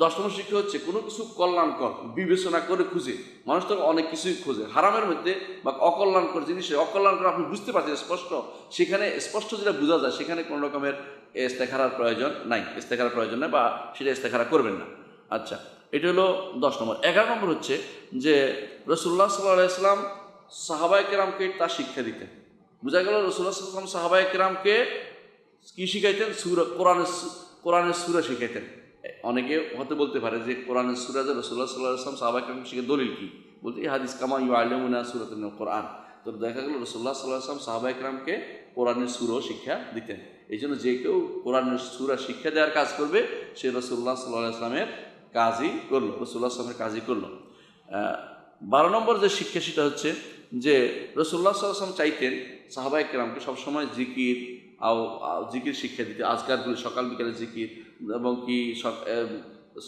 10 নম্বর শিক্ষা হচ্ছে কোনো কিছু কল্যাণকর বিবেচনা করে খুঁজে, মানুষ তো অনেক কিছুই খোঁজে হারামের মধ্যে বা অকল্যাণকর জিনিসে, অকল্যাণকর আপনি বুঝতে পারছেন স্পষ্ট, সেখানে স্পষ্ট যেটা বোঝা যায় সেখানে কোনো রকমের ইস্তেখারার প্রয়োজন নাই, বা সেটা ইস্তেখারা করবেন না। আচ্ছা, এটা হলো 10 নম্বর। 11 নম্বর হচ্ছে যে রাসূলুল্লাহ সাল্লাল্লাহু আলাইহি ওয়াসাল্লাম সাহাবায়ে কেরামকে তা শিক্ষা দিতেন। বোঝা গেল রাসূলুল্লাহ সাল্লাল্লাহু আলাইহি ওয়াসাল্লাম সাহাবায়ে কেরামকে কি শিখাইতেন? কোরআনের সূরা শিখাইতেন। অনেকে হয়তো বলতে পারে যে কোরআনের সূরা যে রাসূলুল্লাহ সাল্লাল্লাহু আলাইহি ওয়াসাল্লাম সাহাবায়ে কেরামকে শিখে দলিল কি? বলতে এই হাদিস কামা ইউআল্লিমুনা সূরাতুল কোরআন। তো দেখা গেল রাসূলুল্লাহ সাল্লাল্লাহু আলাইহি ওয়াসাল্লাম সাহাবায়ে কেরামকে কোরআনের সূরা শিক্ষা দিতেন। এই জন্য যে কেউ কোরআনের সূরা শিক্ষা দেওয়ার কাজ করবে সে রাসূলুল্লাহ সাল্লাল্লাহু আলাইহি ওয়াসাল্লামের কাজই করলো, রাসূলুল্লাহ সাল্লাল্লাহু আলাইহি ওয়াসাল্লামের কাজই করলো। 12 নম্বর যে শিক্ষা সেটা হচ্ছে যে রাসূলুল্লাহ সাল্লাল্লাহু আলাইহি ওয়াসাল্লাম চাইতেন সাহাবায়ে কেরামকে সবসময় জিকির শিক্ষা দিতে, আজকারগুলি সকাল বিকালে জিকির, এবং কি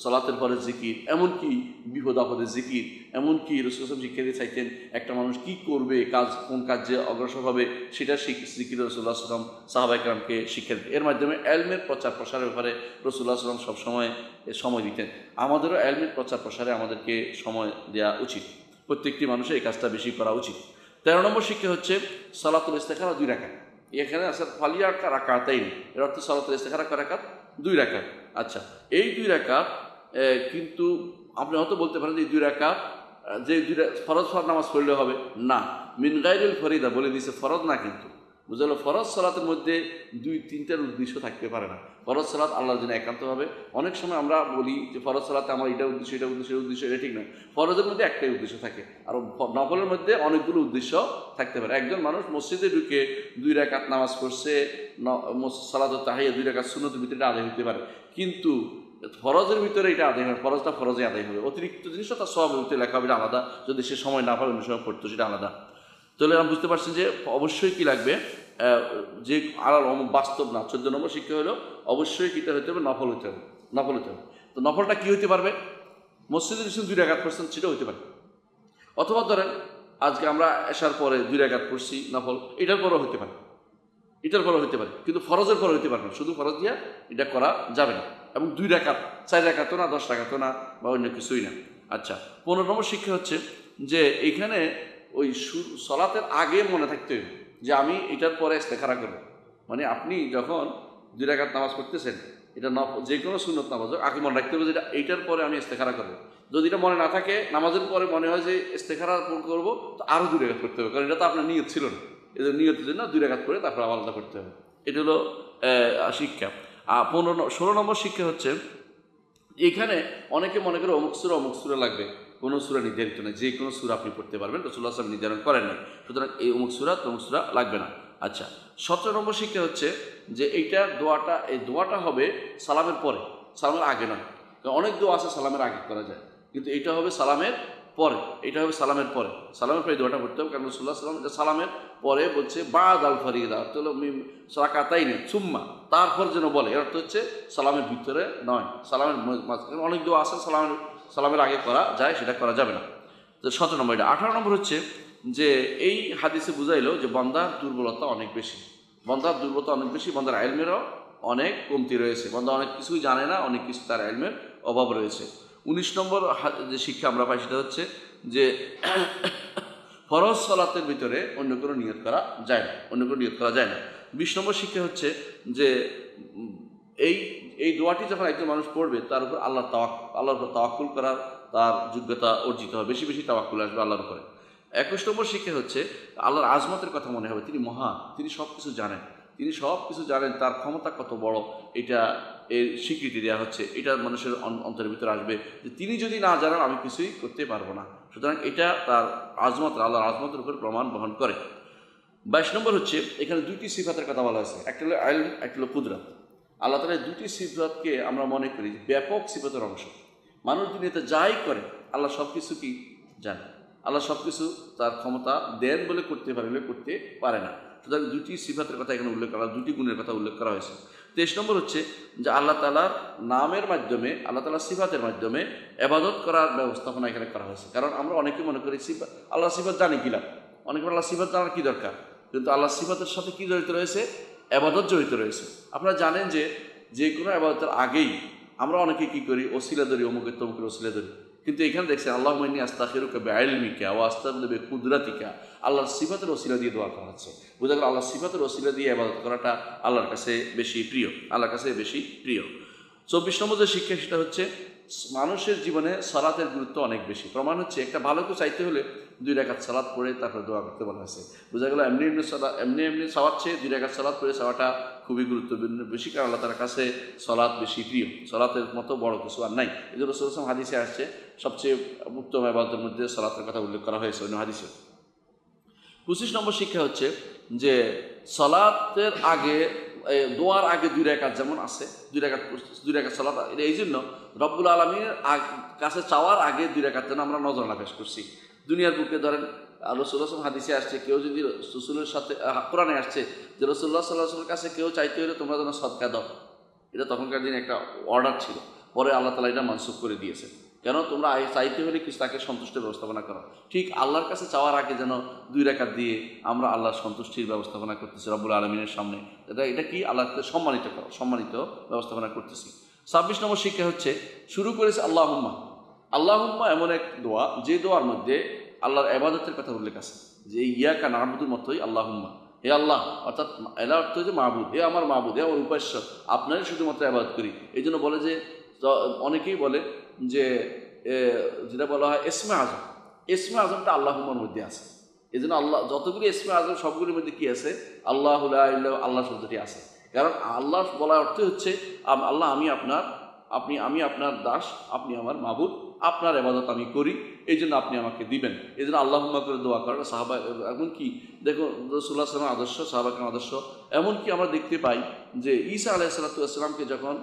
সালাতের পরে জিকির, এমনকি বিপদ আপদে জিকির, এমনকি রাসূল সাল্লাল্লাহু আলাইহি ওয়াসাল্লাম শিক্ষা দিয়ে চাইতেন একটা মানুষ কি করবে, কোন কাজে অগ্রসর হবে সেটা জিকির রাসূলুল্লাহ সাল্লাল্লাহু আলাইহি ওয়াসাল্লাম সাহাবায়ে কেরামকে শিক্ষা দিতেন। এর মাধ্যমে ইলমের প্রচার প্রসারের ব্যাপারে রাসূলুল্লাহ সাল্লাল্লাহু আলাইহি ওয়াসাল্লাম সবসময় সময় দিতেন। আমাদেরও ইলমের প্রচার প্রসারে আমাদেরকে সময় দেওয়া উচিত, প্রত্যেকটি মানুষের এই কাজটা বেশি করা উচিত। 13 নম্বর শিক্ষা হচ্ছে সালাতুল ইস্তেখারা 2 রাকাত। এখানে আছে ফালিয়া রাকাতাইন, এর অর্থ সালাতুল ইস্তেখারা কয় রাকাত? 2 রাকাত। আচ্ছা, এই 2 রাকাত কিন্তু আপনি হয়তো বলতে পারেন যে এই 2 রাকাত যে ফরজ নামাজ পড়লে হবে না, মিন গায়রিল ফরিদা বলে দিয়েছে, ফরজ না। কিন্তু বুঝলো, ফরজ সালাতের মধ্যে 2-3টার উদ্দেশ্য থাকতে পারে না। ফরজ সালাত আল্লাহর জন্য একান্ত হবে। অনেক সময় আমরা বলি যে ফরজ সালাতে আমার এটা উদ্দেশ্য, এটা ঠিক নয়। ফরজের মধ্যে একটাই উদ্দেশ্য থাকে, আর নফলের মধ্যে অনেকগুলো উদ্দেশ্য থাকতে পারে। একজন মানুষ মসজিদে ঢুকে 2 রাকাত নামাজ পড়ছে, সালাতুত তাহিয়া 2 রাকাত সুন্নতের ভিতরে আদায় হতে পারে, কিন্তু ফরজের ভিতরে এটা আদায় হবে, ফরজটা ফরজে আদায় হবে, অতিরিক্ত জিনিসটা তার সওয়াবের ভিতরে লেখা হবে, আলাদা। যদি সে সময় না পাবে অন্য সময় পড়তো সেটা আলাদা। তাহলে আমরা বুঝতে পারছেন যে অবশ্যই কি লাগবে, যে বাস্তব না। 14 নম্বর শিক্ষা হলো অবশ্যই কিটা হতে হবে, নফল হতে হবে। তো নফলটা কি হইতে পারবে? মসজিদে 2 রাকাত পড়ছেন সেটা হইতে পারে, অথবা ধরেন আজকে আমরা এশার পরে 2 রাকাত পড়ছি নফল, এটার পরেও হইতে পারে, কিন্তু ফরজের পরে হইতে পারবে না। শুধু ফরজ দিয়া এটা করা যাবে না। এবং 2 রাকাত 4 রাকাতও না, 10 রাকাতও না, বা অন্য কিছুই না। আচ্ছা, 15 নম্বর শিক্ষা হচ্ছে যে এখানে ওই সলাতের আগে মনে থাকতে হবে যে আমি এটার পরে ইস্তেখারা করবো। মানে আপনি যখন 2 রাকাত নামাজ পড়তেছেন, এটা যে কোনো সুন্নত নামাজ আগে মনে রাখতে হবে যে এইটার পরে আমি ইস্তেখারা করবো। যদি এটা মনে না থাকে, নামাজের পরে মনে হয় যে ইস্তেখারা করবো, তো আরও 2 রাকাত করতে হবে, কারণ এটা তো আপনার নিয়ত ছিল না। এদের নিয়তের জন্য 2 রাকাত করে তারপর আলাদা করতে হবে। এটা হলো শিক্ষা। আর 16 নম্বর শিক্ষা হচ্ছে এখানে অনেকে মনে করে অমুক সূরা লাগবে, কোনো সূরা নির্ধারিত নেই, যে কোনো সূরা আপনি পড়তে পারবেন, রাসূলুল্লাহ সাল্লাল্লাহু আলাইহি ওয়াসাল্লাম নির্ধারণ করেন নাই, সুতরাং এই অমুক সূরা লাগবে না। আচ্ছা, 17 নম্বর শিক্ষা হচ্ছে যে এই দোয়াটা হবে সালামের পরে, সালামের আগে নয়। কারণ অনেক দোয়া আছে সালামের আগে করা যায়, কিন্তু এটা হবে সালামের পরে, সালামের পরে এই দোয়াটা পড়তে হবে। কারণ রাসূলুল্লাহ সাল্লাল্লাহু আলাইহি ওয়াসাল্লাম সালামের পরে বলছে বাদাল ফরিদা, অর্থ হলো রাকাতাইন সুম্মা, তারপর যেন বলে, এর অর্থ হচ্ছে সালামের ভিতরে নয়, সালামের মাঝখানে। অনেক দোয়া আছে সালামের আগে করা যায়, সেটা করা যাবে না। তো 17 নম্বর। এটা 18 নম্বর হচ্ছে যে এই হাদিসে বুঝাইলো যে বান্দার দুর্বলতা অনেক বেশি, বান্দার ইলমেরও অনেক কমতি রয়েছে, বান্দা অনেক কিছুই জানে না, অনেক কিছু তার ইলমের অভাব রয়েছে। 19 নম্বর যে শিক্ষা আমরা পাই সেটা হচ্ছে যে ফরজ সালাতের ভিতরে অন্য কোনো নিয়ত করা যায় না, 20 নম্বর শিক্ষা হচ্ছে যে এই দোয়াটি যখন একজন মানুষ পড়বে তার উপর আল্লাহর উপর তাওয়াক্কুল করার তার যোগ্যতা অর্জিত হবে, বেশি বেশি তাওয়াক্কুল আসবে আল্লাহর উপরে। 21 নম্বর শিক্ষা হচ্ছে আল্লাহর আজমতের কথা মনে হবে, তিনি মহান, তিনি সব কিছু জানেন, তার ক্ষমতা কত বড় এটা এর স্বীকৃতি দেওয়া হচ্ছে। এটা মানুষের অন্তরের ভিতরে আসবে যে তিনি যদি না জানান আমি কিছুই করতে পারবো না। সুতরাং এটা তার আজমত, আল্লাহর আজমতের উপর প্রমাণ বহন করে। 22 নম্বর হচ্ছে এখানে দুইটি সিফাতের কথা বলা হয়েছে, একটা হলো ইলম, একটা হলো কুদরত। আল্লাহ তাআলা দুইটি সিফাতকে আমরা মনে করি ব্যাপক সিফাতের অংশ। মানুষ দুনিয়াতে যাই করে আল্লাহ সব কিছু কি জানে, আল্লাহ সব কিছু তার ক্ষমতা দেন বলে করতে পারে না। সুতরাং দুটি সিফাতের কথা এখানে উল্লেখ করা, দুটি গুণের কথা উল্লেখ করা হয়েছে। 23 নম্বর হচ্ছে যে আল্লাহ তাআলার নামের মাধ্যমে, আল্লাহ তাআলার সিফাতের মাধ্যমে ইবাদত করার ব্যবস্থাপনা এখানে করা হয়েছে। কারণ আমরা অনেকে মনে করি আল্লাহ সিফাত জানি কিনা, অনেকে আল্লাহ সিফাত জানার কী দরকার, কিন্তু আল্লাহ সিফাতের সাথে কী জড়িত রয়েছে? ইবাদত জড়িত রয়েছে। আপনারা জানেন যে কোনো ইবাদতের আগেই আমরা অনেকে কী করি? ওসিলা ধরি, অমুকের তমুকের ওসিলা ধরি। কিন্তু এখানে দেখছেন আল্লাহুম্মা ইন্নী আস্তাগফিরুকা বিইলমিকা ওয়া আস্তাগফিরুকা বিকুদরাতিকা, আল্লাহর সিফাতের ওসিলা দিয়ে দোয়া করা হচ্ছে। বোঝা গেল আল্লাহর সিফাতের ওসিলা দিয়ে ইবাদত করাটা আল্লাহর কাছে বেশি প্রিয়, আল্লাহর কাছে বেশি প্রিয়। 24 নম্বর যে শিক্ষা সেটা হচ্ছে মানুষের জীবনে সালাতের গুরুত্ব অনেক বেশি। প্রমাণ হচ্ছে একটা ভালো কিছু চাইতে হলে 2 রাকাত সালাত পড়ে তারপরে দোয়া করতে বলা হয়েছে। বোঝা গেল এমনি সালাত চেয়ে 2 রাকাত সালাত পড়ে চাওয়াটা খুবই গুরুত্বপূর্ণ বেশি, কারণ আল্লাহ তার কাছে সালাত বেশি প্রিয়। সালাতের মতো বড় কিছু আর নাই। এই জন্য রাসূল সাল্লাল্লাহু আলাইহি ওয়াসাল্লাম হাদিসে আসছে সবচেয়ে উত্তম ইবাদতের মধ্যে সালাতের কথা উল্লেখ করা হয়েছে অন্য হাদিসে। 25 নম্বর শিক্ষা হচ্ছে যে সালাতের আগে, দোয়ার আগে 2 রাকাত যেমন আছে, 2 রাকাত সালাত, এই জন্য রব্বুল আলামিনের কাছে চাওয়ার আগে 2 রাকাত যেন আমরা নজরানা পেশ করছি। দুনিয়ার বুকে ধরেন রাসূলুল্লাহ সাল্লাল্লাহু আলাইহি ওয়াসাল্লাম হাদিসে আসছে, কেউ যদি রাসূলের সাথে, কোরআনে আসছে যে রাসূলুল্লাহ সাল্লাল্লাহু আলাইহি ওয়াসাল্লামের কাছে কেউ চাইতে হলে তোমরা যেন সদকা দাও। এটা তখনকার দিনে একটা অর্ডার ছিল, পরে আল্লাহ তাআলা এটা মানসুখ করে দিয়েছে। কেন? তোমরা চাইতে হলে কিছু তাকে সন্তুষ্টির ব্যবস্থাপনা করো। ঠিক আল্লাহর কাছে চাওয়ার আগে যেন 2 রাকাত দিয়ে আমরা আল্লাহর সন্তুষ্টির ব্যবস্থাপনা করতেছি রব্বুল আলামিনের সামনে। এটা কি? আল্লাহকে সম্মানিত ব্যবস্থাপনা করতেছি। 26 নম্বর শিক্ষা হচ্ছে শুরু করেছে আল্লাহুম্মা। আল্লাহুম্মা এমন এক দোয়া যে দোয়ার মধ্যে আল্লাহর ইবাদতের কথা উল্লেখ আছে, যে ইয়াকা না'বুদুর মতোই আল্লাহুম্মা, হে আল্লাহ, অর্থাৎ এর অর্থ যে মাহবুদ, হে আমার মাহবুদ, হে আমার উপাস্য, আপনারই শুধুমাত্র ইবাদত করি। এই জন্য বলে যে, অনেকেই বলে যে যেটা বলা হয় ইসমে আজম, ইসমে আজমটা আল্লাহুম্মার মধ্যে আছে। এই জন্য আল্লাহ যতগুলি ইসমে আজম সবগুলির মধ্যে কি আছে? আল্লাহু লা ইলাহা ইল্লাল্লাহ, আল্লাহ শব্দটি আছে। কারণ আল্লাহ বলার অর্থ হচ্ছে আল্লাহ আমি আপনার দাস, আপনি আমার মাহবুদ, আপনার ইবাদত আমি করি, এই জন্য আপনি আমাকে দিবেন। এই জন্য আল্লাহুম্মা করে দোয়া করা সাহাবা, এমনকি দেখো রাসূলুল্লাহ সাল্লাল্লাহু আলাইহি ওয়াসাল্লাম আদর্শ, সাহাবাদের আদর্শ, এমনকি আমরা দেখতে পাই যে ঈসা আলাইহিস সালাতু ওয়াসসালামকে যখন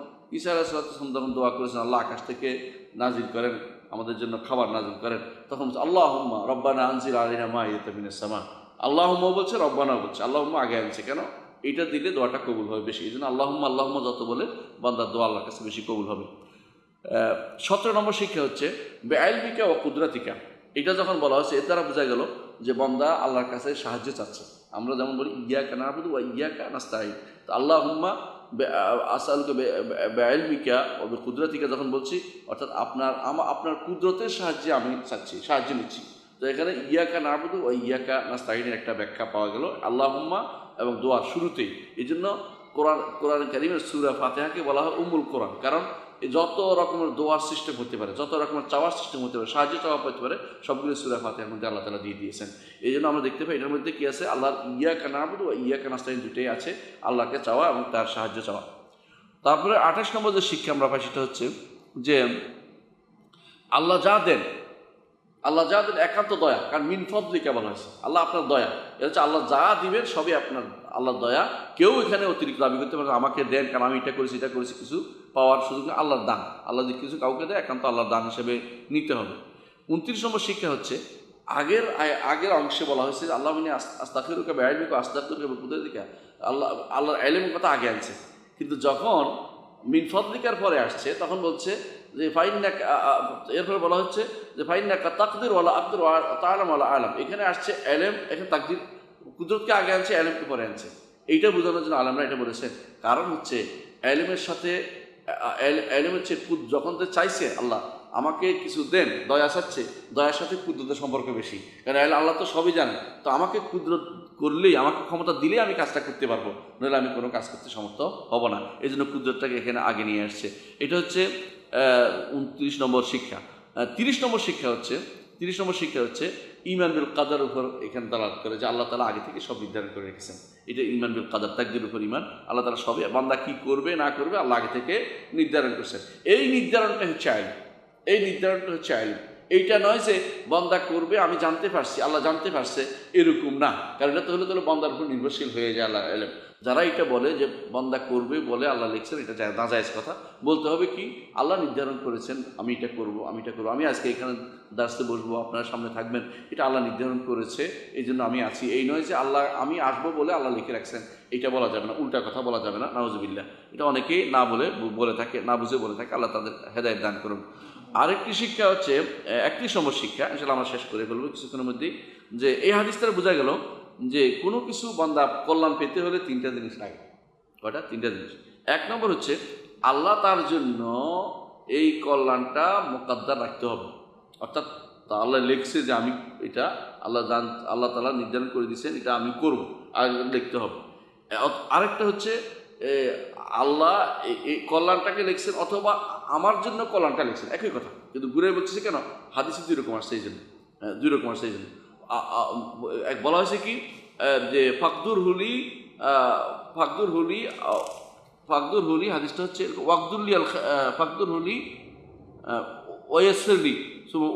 দোয়া করেছেন আল্লাহ আকাশ থেকে নাজিল করেন, আমাদের জন্য খাবার নাজিল করেন, তখন আল্লাহুম্মা রব্বানা আনজিল আলাইনা মাইদাতাম মিনাস সামা। আল্লাহুম্মা বলছে, রব্বানা বলছে, আল্লাহুম্মা আগে আনছে কেন? এইটা দিলে দোয়াটা কবুল হবে বেশি। এই জন্য আল্লাহুম্মা যত বলে বান্দার দোয়া আল্লাহর কাছে বেশি কবুল হবে। 17 নম্বর শিক্ষা হচ্ছে বিইলমিকা ওয়া কুদরাতিকা। এটা যখন বলা হচ্ছে এর দ্বারা বোঝা গেল যে বান্দা আল্লাহর কাছে সাহায্য চাচ্ছে। আমরা যেমন বলি ইয়াকা না'বুদু ওয়া ইয়াকা নাস্তাঈন, তো আল্লাহুম্মা আসআলুকা বিইলমিকা ওয়া বিকুদরাতিকা যখন বলছি, অর্থাৎ আপনার কুদরতের সাহায্যে আমি চাচ্ছি, সাহায্য নিচ্ছি। তো এখানে ইয়াকা না'বুদু ওয়া ইয়াকা নাস্তাঈনের একটা ব্যাখ্যা পাওয়া গেল আল্লাহুম্মা এবং দোয়ার শুরুতেই। এই জন্য কোরআন কারীমের সূরা ফাতিহাকে বলা হয় উম্মুল কোরআন। কারণ যত রকমের দোয়ার সিস্টেম হতে পারে, যত রকমের চাওয়ার সিস্টেম হতে পারে, সাহায্য চাওয়া হতে পারে, সবগুলো সূরা ফাতিহার মধ্যে আল্লাহ তাআলা দিয়ে দিয়েছেন। এই জন্য আমরা দেখতে পাই এটার মধ্যে কি আছে? আল্লাহর ইয়াকা না'বুদু ওয়া ইয়াকা নাস্তাঈন দুটোই আছে, আল্লাহকে চাওয়া এবং তার সাহায্য চাওয়া। তারপরে 28 নম্বর যে শিক্ষা আমরা পাই সেটা হচ্ছে যে আল্লাহ যা দেন একান্ত দয়া। কারণ মিন ফদলিকা বলা হয়েছে, আল্লাহ আপনার দয়া। এটা হচ্ছে আল্লাহ যা দিবেন সবই আপনার আল্লাহর দয়া। কেউ এখানে অতিরিক্ত দাবি করতে পারে আমাকে দেন, কারণ আমি এটা করেছি কিছু পাওয়ার সুযোগ না। আল্লাহর দান, আল্লাহ যদি কিছু কাউকে দেয় একান্ত আল্লাহর দান হিসেবে নিতে হবে। 29 নম্বর শিক্ষা হচ্ছে আগের অংশে বলা হয়েছে আল্লাহ আস্তাগফিরুকা বিইলমিকা ওয়া আস্তাগফিরুকা বিকুদরাতিকা, আল্লাহর ইলমের কথা আগে আনছে। কিন্তু যখন মিন ফদলিকার পরে আসছে তখন বলছে যে এরপরে বলা হচ্ছে যে ফাইন্নাকা তাকদির ওয়ালা আকদির ওয়া তা'লামু ওয়ালা আ'লাম। এখানে আসছে ইলম, এখানে তাকদির, কুদরতকে আগে আনছে, ইলমকে পরে আনছে। এইটা বোঝানোর জন্য আলেমরা এটা বলেছেন। কারণ হচ্ছে ইলমের সাথে যখন চাইছে আল্লাহ আমাকে কিছু দেন, দয়া চাচ্ছে, দয়ার সাথে কুদরতের সম্পর্ক বেশি। কারণ আল্লাহ তো সবই জানে, তো আমাকে কুদরত করলেই, আমাকে ক্ষমতা দিলেই আমি কাজটা করতে পারবো, নইলে আমি কোনো কাজ করতে সমর্থ হব না। এই জন্য কুদরতটাকে এখানে আগে নিয়ে আসছে। এটা হচ্ছে 29 নম্বর শিক্ষা। 30 নম্বর শিক্ষা হচ্ছে ঈমান বিল কাদার উপর এখানে দালাত করে যে আল্লাহ তাআলা আগে থেকে সব নির্ধারণ করে রেখেছেন। এটা ঈমান বিল কাদার, তাকদীরের উপর ঈমান। আল্লাহ তাআলা সবই, বান্দা কী করবে না করবে আল্লাহ আগে থেকে নির্ধারণ করছেন। এই নির্ধারণটা হচ্ছে ইলম, এই নির্ধারণটা হচ্ছে ইলম। এইটা নয় যে বান্দা করবে আমি জানতে পারছি, আল্লাহ জানতে পারছে, এরকম না। কারণ এটা তাহলে বান্দার উপর নির্ভরশীল হয়ে যায় আল্লাহ ইলম। যারা এটা বলে যে বান্দা করবে বলে আল্লাহ লিখছেন, এটা নাজায়েজ কথা। বলতে হবে কি, আল্লাহ নির্ধারণ করেছেন আমি এটা করব, আমি এটা করবো, আমি আজকে এখানে দাঁড়াতে বসবো, আপনারা সামনে থাকবেন, এটা আল্লাহ নির্ধারণ করেছে, এই জন্য আমি আছি। এই নয় যে আল্লাহ আমি আসবো বলে আল্লাহ লিখে রাখছেন, এটা বলা যাবে না, উল্টা কথা বলা যাবে না, নাউজুবিল্লাহ। এটা অনেকেই না বলে থাকে, না বুঝে বলে থাকে। আল্লাহ তাদের হেদায়েত দান করুন। আরেকটি শিক্ষা হচ্ছে, একটি সময় শিক্ষা, ইনশাআল্লাহ আমরা শেষ করে ফেলবো কিছুক্ষণের মধ্যেই, যে এই হাদিস দ্বারা বোঝা গেল যে কোনো কিছু বান্দা কল্যাণ পেতে হলে তিনটা জিনিস লাগে। কয়টা? তিনটা জিনিস। এক নম্বর হচ্ছে আল্লাহ তার জন্য এই কল্যাণটা মোকাদ্দার রাখতে হবে, অর্থাৎ আল্লাহ লিখছে যে আমি এটা আল্লাহ তাআলা নির্ধারণ করে দিয়েছেন এটা আমি করব, আর লিখতে হবে। আরেকটা হচ্ছে আল্লাহ এই কল্যাণটাকে লিখছেন অথবা আমার জন্য কল্যাণটা লিখছেন, একই কথা, কিন্তু ঘুরে বলতেছে কেন, হাদিসে দুই রকম আসছে, এই জন্য দুই রকম আসছে। এই জন্য এক বলা হয়েছে কি যে ফাকদুর হুলি হাদিসটা হচ্ছে ফাকদুর হুলি ওয়াসরলি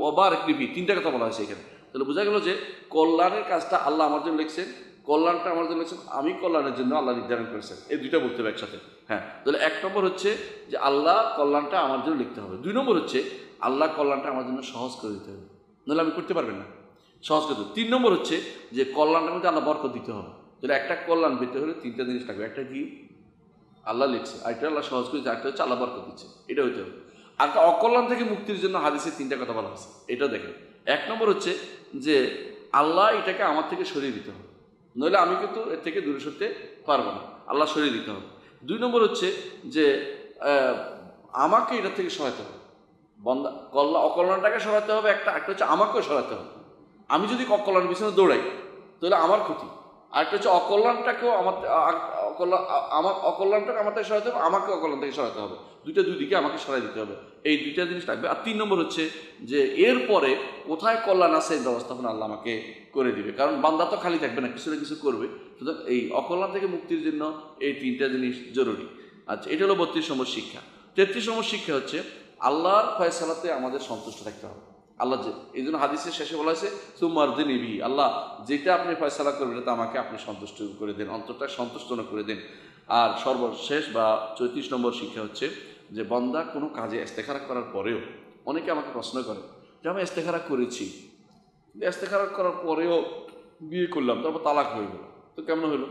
ওবারিক লিফি, তিনটা কথা বলা হয়েছে এখানে। তাহলে বোঝা গেল যে কল্যাণের কাজটা আল্লাহ আমার জন্য লিখছেন, কল্যাণটা আমার জন্য লিখছেন, আমি কল্যাণের জন্য আল্লাহ নির্ধারণ করেছেন। এই দুইটা বলতে হবে একসাথে। হ্যাঁ, তাহলে এক নম্বর হচ্ছে যে আল্লাহ কল্যাণটা আমার জন্য লিখতে হবে। দুই নম্বর হচ্ছে আল্লাহ কল্যাণটা আমার জন্য সহজ করে দিতে হবে, নাহলে আমি করতে পারবেন না, সহজ করতে হবে। তিন নম্বর হচ্ছে যে কল্যাণটার মধ্যে আল্লাহ বরকত দিতে হবে। তাহলে একটা কল্যাণ পেতে হলে তিনটা জিনিস লাগবে। একটা কি, আল্লাহ লিখছে, আরেকটা আল্লাহ সহজ করেছে, আরেকটা হচ্ছে আল্লাহ বরকত দিচ্ছে, এটা হইতে হবে। আর একটা অকল্যাণ থেকে মুক্তির জন্য হাদিসে তিনটা কথা বলা হয়েছে, এটাও দেখেন। এক নম্বর হচ্ছে যে আল্লাহ এটাকে আমার থেকে সরিয়ে দিতে হবে, নইলে আমি কিন্তু এর থেকে দূরে সরতে পারবো না, আল্লাহ সরিয়ে দিতে হবে। দুই নম্বর হচ্ছে যে আমাকে এটা থেকে সরাতে হবে, অকল্যাণটাকে সরাতে হবে একটা হচ্ছে আমাকেও সরাতে হবে। আমি যদি অকল্যাণের পিছনে দৌড়াই তাহলে আমার ক্ষতি। আরেকটা হচ্ছে অকল্যাণটাকেও অকল্যাণটাকে আমার থেকে সরাতে হবে, আমাকে অকল্যাণ থেকে সরাতে হবে। দুই দিকে আমাকে সরাই দিতে হবে, এই দুইটা জিনিস লাগবে। আর তিন নম্বর হচ্ছে যে এরপরে কোথায় কল্যাণ আছে এই ব্যবস্থাপনা আল্লাহ আমাকে করে দিবে, কারণ বান্দা তো খালি থাকবে না, কিছু না কিছু করবে। সুতরাং এই অকল্যাণ থেকে মুক্তির জন্য এই তিনটা জিনিস জরুরি। আচ্ছা, এটা হলো 32 নম্বর শিক্ষা। 33 নম্বর শিক্ষা হচ্ছে আল্লাহর ফয়সালাতে আমাদের সন্তুষ্ট থাকতে হবে। আল্লাহ যে এই জন্য হাদিসের শেষে বলা হয়েছে সুমারদিন ইবি, আল্লাহ যেটা আপনি ফয়সালা করবেন এটা আমাকে আপনি সন্তুষ্ট করে দেন, অন্তরটা সন্তুষ্ট করে দেন। আর সর্বশেষ বা 34 নম্বর শিক্ষা হচ্ছে যে বান্দা কোনো কাজে ইস্তেখারা করার পরেও, অনেকে আমাকে প্রশ্ন করে যে আমি ইস্তেখারা করেছি, ইস্তেখারা করার পরেও বিয়ে করলাম, তারপর তালাক হয়ে গেল, তো কেমন হলো?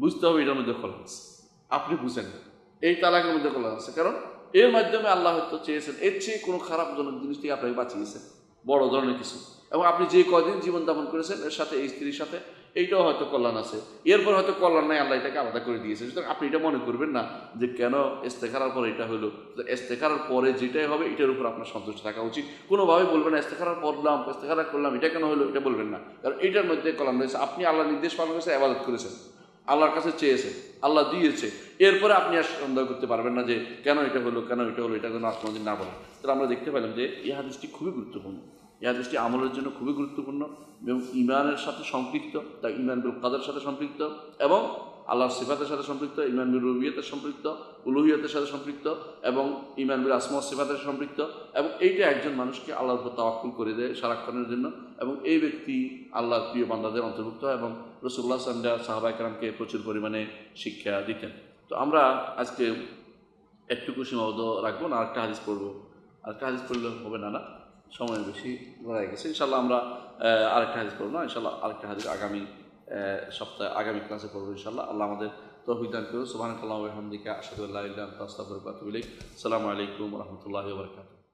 বুঝতে হবে এটার মধ্যে খোলা আছে, আপনি বুঝেন না এই তালাকের মধ্যে খোলা আছে, কারণ এর মাধ্যমে আল্লাহ হয়তো চেয়েছেন এর চেয়ে কোনো খারাপজনক জিনিস থেকে আপনাকে বাঁচিয়েছেন, বড় ধরনের কিছু। এবং আপনি যে কদিন জীবন যাপন করেছেন এর সাথে, এই স্ত্রীর সাথে, এইটাও হয়তো কল্যাণ আছে, এরপর হয়তো কল্যাণ নাই, আল্লাহ এটাকে আলাদা করে দিয়েছে। সুতরাং আপনি এটা মনে করবেন না যে কেন ইস্তেখারার পরে এটা হলো, ইস্তেখারার পরে যেটাই হবে এটার উপর আপনার সন্তুষ্ট থাকা উচিত। কোনোভাবে বলবেন না ইস্তেখারা পড়লাম, ইস্তেখারা করলাম, এটা কেন হলো, এটা বলবেন না, কারণ এটার মধ্যে কল্যাণ রয়েছে। আপনি আল্লাহ নির্দেশ পালন করেছেন, ইবাদত করেছেন, আল্লাহর কাছে চেয়েছে, আল্লাহ দিয়েছে, এরপরে আপনি আর সন্দেহ করতে পারবেন না যে কেন এটা হলো, এটা যেন আর কোনোদিন না বলা। তাহলে আমরা দেখতে পেলাম যে এই হাদিসটি খুবই গুরুত্বপূর্ণ, এই হাদিসটি আমলের জন্য খুবই গুরুত্বপূর্ণ এবং ইমানের সাথে সম্পৃক্ত, তা ইমান বিল কাদের সাথে সম্পৃক্ত এবং আল্লাহর সিফাতের সাথে সম্পৃক্ত, ইমান বিল রুবিয়তের সম্পৃক্ত, উলুহিয়তের সাথে সম্পৃক্ত এবং ইমান বিল আসমা সিফাতের সম্পৃক্ত। এবং এইটা একজন মানুষকে আল্লাহর উপর তাওয়াক্কুল করে দেয় সারাক্ষণের জন্য, এবং এই ব্যক্তি আল্লাহর প্রিয় বান্দাদের অন্তর্ভুক্ত এবং রাসূলুল্লাহ সাল্লাল্লাহু আলাইহি ওয়াসাল্লাম সাহাবায়ে কেরামকে প্রচুর পরিমাণে শিক্ষা দিতেন। তো আমরা আজকে একটুকু সীমাবদ্ধ রাখবো না, আরেকটা হাদিস পড়বো, আরেকটা হাদিস পড়লে হবে না, সময় বেশি হয়ে গেছে। ইনশাল্লাহ আমরা আরেকটা হাদিস পড়বো না, ইনশাল্লাহ আরেকটা হাদিস আগামী সপ্তাহে, আগামী ক্লাসে পড়বো ইনশাল্লাহ। আল্লাহ আমাদের তৌফিক দান করুন। সুবহানাকাল্লাহি ওয়া বিহামদিকা আশহাদু আল্লা ইলাহা ইল্লা আনতা আস্তাগফিরুকা ওয়া আতুবু ইলাইক। আসসালামু আলাইকুম ওয়া রাহমাতুল্লাহি ওয়া বারাকাতুহু।